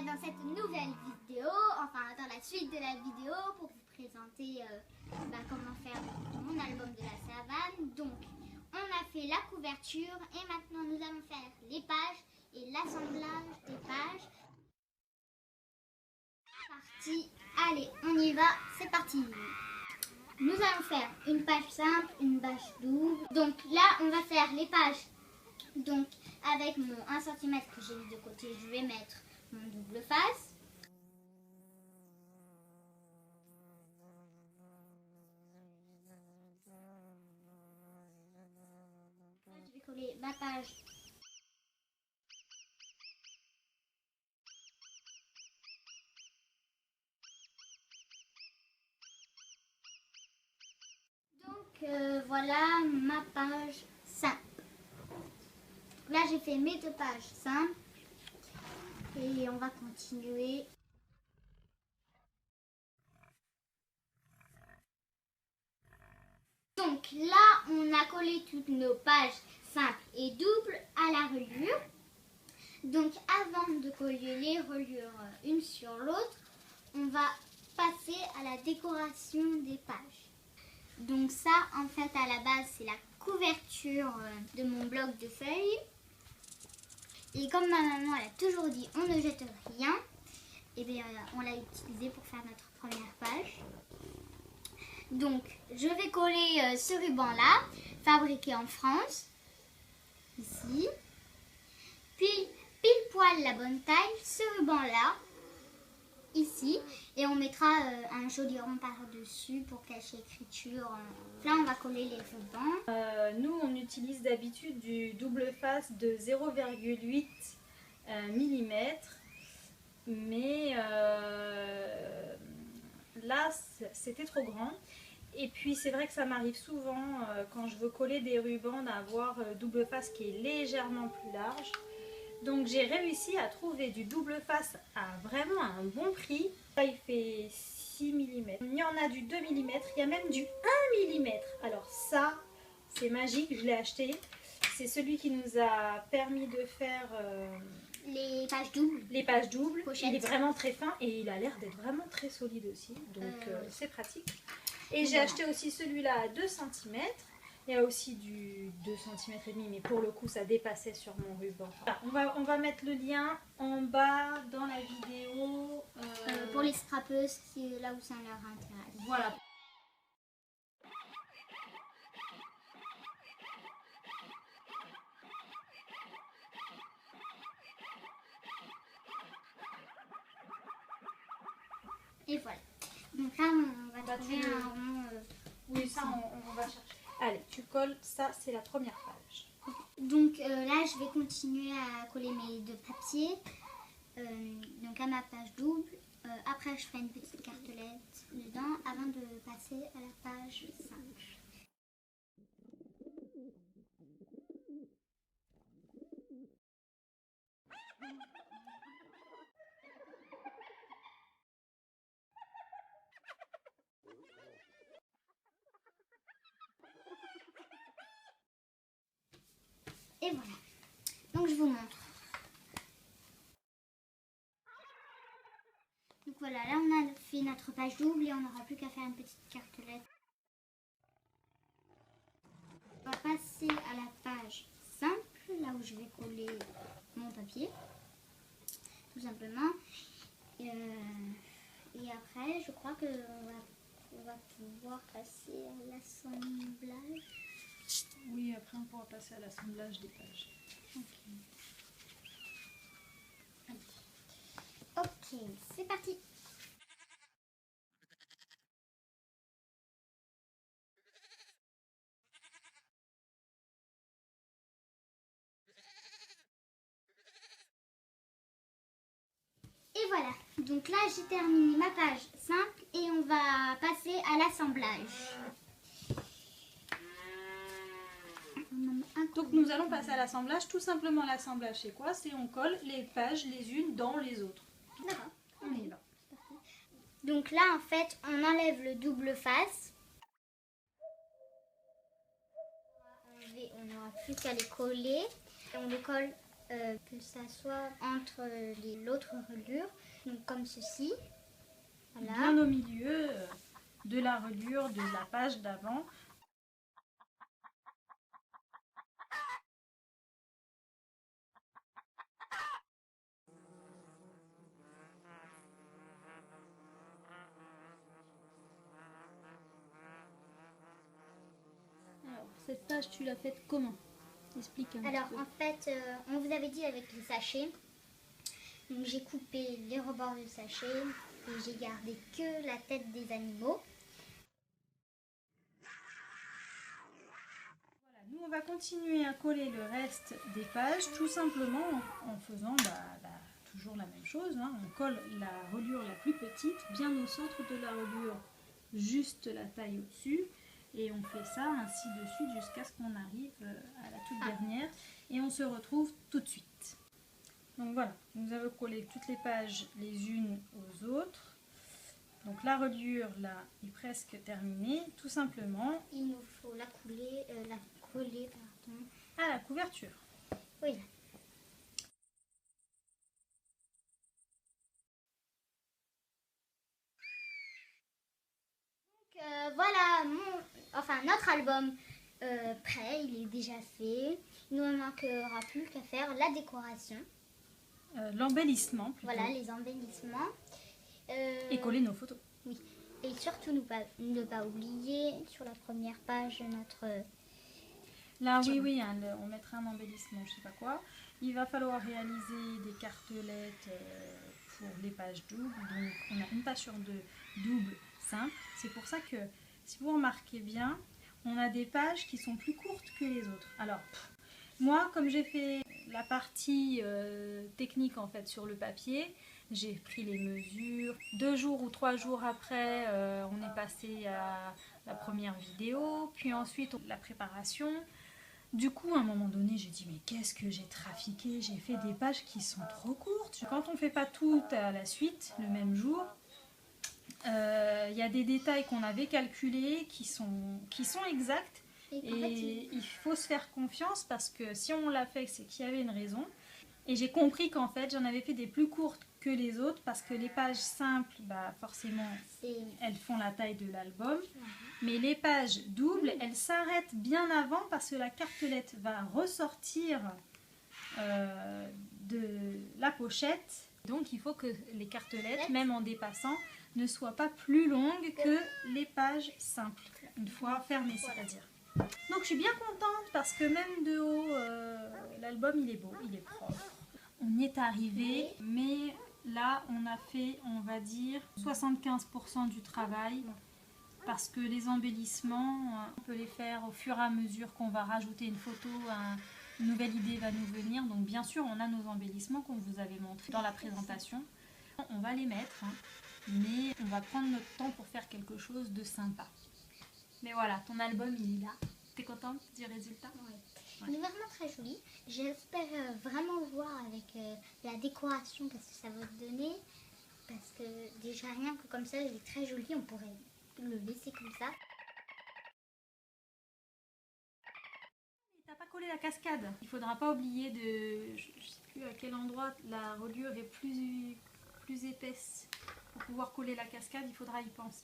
dans cette nouvelle vidéo, enfin dans la suite de la vidéo, pour vous présenter comment faire mon album de la savane. Donc, on a fait la couverture et maintenant nous allons faire les pages et l'assemblage des pages. Parti, allez, on y va, c'est parti. Nous allons faire une page simple, une page double. Donc là, on va faire les pages. Donc avec mon 1 cm que j'ai mis de côté, je vais mettre mon double face. Je vais coller ma page. Donc voilà ma page simple. Là j'ai fait mes 2 pages simples et on va continuer. Donc là on a collé toutes nos pages simples et doubles à la reliure. Donc avant de coller les reliures une sur l'autre, on va passer à la décoration des pages. Donc ça en fait à la base c'est la couverture de mon bloc de feuilles. Et comme ma maman elle a toujours dit on ne jette rien, et bien on l'a utilisé pour faire notre première page. Donc je vais coller ce ruban là, fabriqué en France, ici. Puis pile poil la bonne taille, ce ruban là, ici. Et on mettra un joli rond par-dessus pour cacher l'écriture. Là on va coller les rubans. Nous on utilise d'habitude du double face de 0,8 mm, mais là c'était trop grand. Et puis c'est vrai que ça m'arrive souvent quand je veux coller des rubans d'avoir double face qui est légèrement plus large. Donc j'ai réussi à trouver du double face à vraiment un bon prix. Là il fait 6 mm. Il y en a du 2 mm, il y a même du 1 mm. Alors ça c'est magique, je l'ai acheté. C'est celui qui nous a permis de faire Les pages doubles. les pages doubles. Pochette. Il est vraiment très fin et il a l'air d'être vraiment très solide aussi. Donc c'est pratique. Et j'ai acheté aussi celui-là à 2 cm. Il y a aussi du 2 cm et demi, mais pour le coup ça dépassait sur mon ruban. Voilà, on va mettre le lien en bas dans la vidéo. Pour les scrapeuses, c'est là où ça leur intéresse. Voilà. Et voilà. Donc là on va trouver un rond. Oui, ça on va chercher. Allez, tu colles, ça c'est la première page. Donc là je vais continuer à coller mes 2 papiers. Donc à ma page double. Après je ferai une petite cartelette dedans avant de passer à la page 5. Et voilà. Donc je vous montre. Donc voilà, là on a fait notre page double et on n'aura plus qu'à faire une petite cartelette. On va passer à la page simple, là où je vais coller mon papier. Tout simplement. Et après, je crois qu'on va pouvoir passer à l'assemblage. Oui, après on pourra passer à l'assemblage des pages. Ok, c'est parti. Et voilà, donc là j'ai terminé ma page simple et on va passer à l'assemblage. Donc nous allons passer à l'assemblage. Tout simplement l'assemblage c'est quoi? C'est on colle les pages les unes dans les autres. D'accord. On y va. Donc là en fait on enlève le double face. On n'aura plus qu'à les coller. Et on les colle que ça soit entre l'autre reliure, donc comme ceci. Voilà. Bien au milieu de la reliure de la page d'avant. Alors, cette page, tu l'as faite comment? Explique un Alors petit peu. en fait, on vous avait dit avec les sachets. Donc j'ai coupé les rebords du sachet et j'ai gardé que la tête des animaux. Voilà, nous on va continuer à coller le reste des pages tout simplement en faisant toujours la même chose. Hein. On colle la reliure la plus petite bien au centre de la reliure, juste la taille au-dessus. Et on fait ça ainsi de suite jusqu'à ce qu'on arrive à la toute dernière. Et on se retrouve tout de suite. Donc voilà, nous avons collé toutes les pages les unes aux autres. Donc la reliure là est presque terminée. Tout simplement, Il nous faut la coller, pardon. à la couverture. Oui. Donc voilà notre album prêt, il est déjà fait. Il ne nous manquera plus qu'à faire la décoration. L'embellissement plutôt. Voilà, les embellissements. Et coller nos photos. Oui. Et surtout ne pas oublier sur la première page notre... Là, oui, hein, on mettra un embellissement, je sais pas quoi. Il va falloir réaliser des cartelettes pour les pages doubles. Donc, on a une page sur deux double simple. C'est pour ça que, si vous remarquez bien, on a des pages qui sont plus courtes que les autres. Alors, moi, comme j'ai fait la partie technique en fait sur le papier, j'ai pris les mesures. 2 jours ou 3 jours après, on est passé à la première vidéo, puis ensuite la préparation. Du coup, à un moment donné, j'ai dit mais qu'est-ce que j'ai trafiqué? J'ai fait des pages qui sont trop courtes. Quand on ne fait pas tout à la suite, le même jour, il y a des détails qu'on avait calculés qui sont exacts. Et il faut se faire confiance parce que si on l'a fait, c'est qu'il y avait une raison. Et j'ai compris qu'en fait, j'en avais fait des plus courtes que les autres parce que les pages simples, forcément, elles font la taille de l'album. Mais les pages doubles, elles s'arrêtent bien avant parce que la cartelette va ressortir de la pochette. Donc, il faut que les cartelettes, même en dépassant, ne soient pas plus longues que les pages simples, une fois fermées, c'est-à-dire. Donc, je suis bien contente parce que même de haut, l'album, il est beau, il est propre. On y est arrivé, mais là, on a fait, on va dire, 75% du travail. Parce que les embellissements, on peut les faire au fur et à mesure qu'on va rajouter une photo, une nouvelle idée va nous venir. Donc bien sûr, on a nos embellissements qu'on vous avait montrés dans la présentation. On va les mettre, mais on va prendre notre temps pour faire quelque chose de sympa. Mais voilà, ton album, il est là. T'es contente du résultat? Oui. Il est vraiment très joli. J'espère vraiment voir avec la décoration parce que ça va te donner. Parce que déjà rien que comme ça, il est très joli. On pourrait le laisser comme ça. T'as pas collé la cascade. Il faudra pas oublier de... Je sais plus à quel endroit la reliure est plus épaisse. Pour pouvoir coller la cascade, il faudra y penser.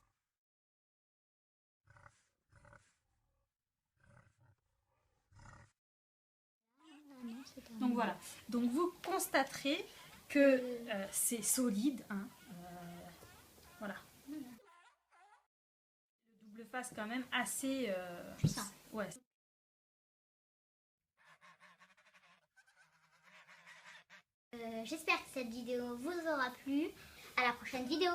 Donc voilà, donc vous constaterez que c'est solide, voilà. Le double face quand même assez puissant. Ouais. J'espère que cette vidéo vous aura plu. À la prochaine vidéo.